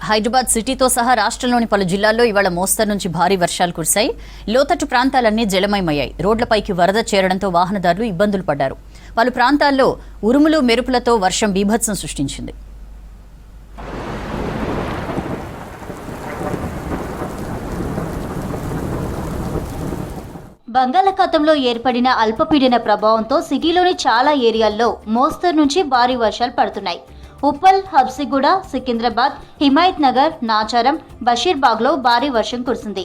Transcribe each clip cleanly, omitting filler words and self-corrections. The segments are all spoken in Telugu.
హైదరాబాద్ సిటీతో సహా రాష్ట్రంలోని పలు జిల్లాల్లో ఇవాళ మోస్తరు నుంచి భారీ వర్షాలు కురిశాయి. లోతట్టు ప్రాంతాలన్నీ జలమయమయ్యాయి. రోడ్లపైకి వరద చేరడంతో వాహనదారులు ఇబ్బందులు పడ్డారు. పలు ప్రాంతాల్లో ఉరుములు మెరుపులతో వర్షం బీభత్సం సృష్టించింది. బంగాళాఖాతంలో ఏర్పడిన అల్పపీడన ప్రభావంతో సిటీలోని చాలా ఏరియాల్లో మోస్తరు నుంచి భారీ వర్షాలు పడుతున్నాయి. ఉప్పల్, హబ్సిగూడ, సికింద్రాబాద్, హిమాయత్ నగర్, నాచారం, బషీర్బాగ్లో భారీ వర్షం కురిసింది.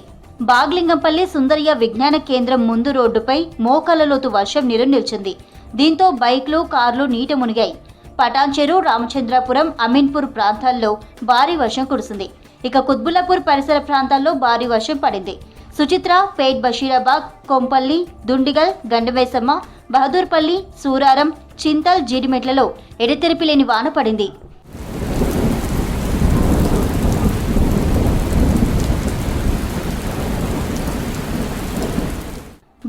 బాగ్లింగంపల్లి సుందరయ్య విజ్ఞాన కేంద్రం ముందు రోడ్డుపై మోకాళ్లలోతు వర్షం నీరు నిలిచింది. దీంతో బైక్లు, కార్లు నీట మునిగాయి. పటాన్చెరు, రామచంద్రాపురం, అమీన్పూర్ ప్రాంతాల్లో భారీ వర్షం కురిసింది. ఇక కుత్బుల్లాపూర్ పరిసర ప్రాంతాల్లో భారీ వర్షం పడింది. సుచిత్ర, పేట్, బషీరాబాగ్, కొంపల్లి, దుండిగల్, గండవేసమ్మ, బహదూర్పల్లి, సూరారం, చింతల్, జీడిమెట్లలో ఎడతెరిపి లేని వాన పడింది.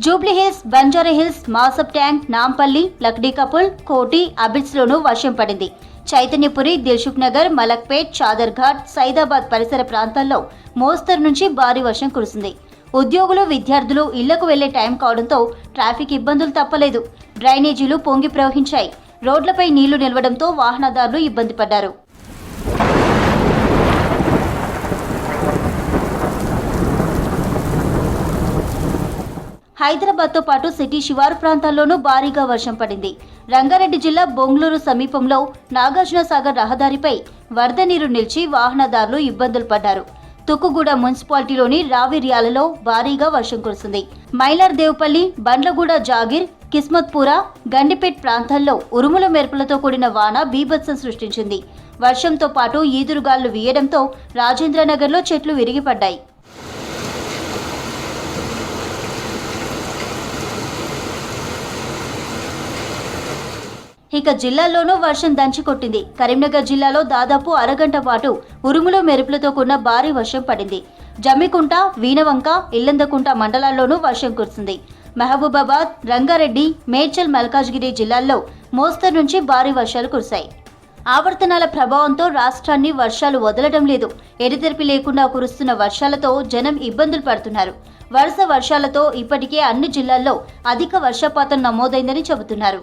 జూబ్లీహిల్స్, బంజారాహిల్స్, మాసబ్ ట్యాంక్, నాంపల్లి, లక్డీకపుల్, కోటి, అబిడ్స్లోనూ వర్షం పడింది. చైతన్యపురి, దిల్సుఖ్ నగర్, మలక్పేట్, చాదర్ఘాట్, సైదాబాద్ పరిసర ప్రాంతాల్లో మోస్తరు నుంచి భారీ వర్షం కురిసింది. ఉద్యోగులు, విద్యార్థులు ఇళ్లకు వెళ్లే టైం కావడంతో ట్రాఫిక్ ఇబ్బందులు తప్పలేదు. డ్రైనేజీలు పొంగి ప్రవహించాయి. రోడ్లపై నీళ్లు నిలవడంతో వాహనదారులు ఇబ్బంది పడ్డారు. హైదరాబాద్తో పాటు సిటీ శివారు ప్రాంతాల్లోనూ భారీగా వర్షం పడింది. రంగారెడ్డి జిల్లా బొంగళూరు సమీపంలో నాగార్జునసాగర్ రహదారిపై వరద నీరు నిలిచి వాహనదారులు ఇబ్బందులు పడ్డారు. తుక్కుగూడ మున్సిపాలిటీలోని రావిర్యాలలో భారీగా వర్షం కురిసింది. మైలార్ దేవుపల్లి, బండ్లగూడ, జాగిర్, కిస్మత్పురా, గండిపేట్ ప్రాంతాల్లో ఉరుముల మెరుపులతో కూడిన వాన బీభత్సం సృష్టించింది. వర్షంతో పాటు ఈదురుగాళ్లు వీయడంతో రాజేంద్రనగర్లో చెట్లు విరిగిపడ్డాయి. ఇక జిల్లాల్లోనూ వర్షం దంచికొట్టింది. కరీంనగర్ జిల్లాలో దాదాపు అరగంట పాటు ఉరుములు మెరుపులతో కూడిన భారీ వర్షం పడింది. జమ్మికుంట, వీణవంక, ఇల్లందకుంట మండలాల్లోనూ వర్షం కురిసింది. మహబూబాబాద్, రంగారెడ్డి, మేడ్చల్, మల్కాజ్గిరి జిల్లాల్లో మోస్తరు నుంచి భారీ వర్షాలు కురిశాయి. ఆవర్తనాల ప్రభావంతో రాష్ట్రాన్ని వర్షాలు వదలడం లేదు. ఎడతెరిపి లేకుండా కురుస్తున్న వర్షాలతో జనం ఇబ్బందులు పడుతున్నారు. వరుస వర్షాలతో ఇప్పటికే అన్ని జిల్లాల్లో అధిక వర్షపాతం నమోదైందని చెబుతున్నారు.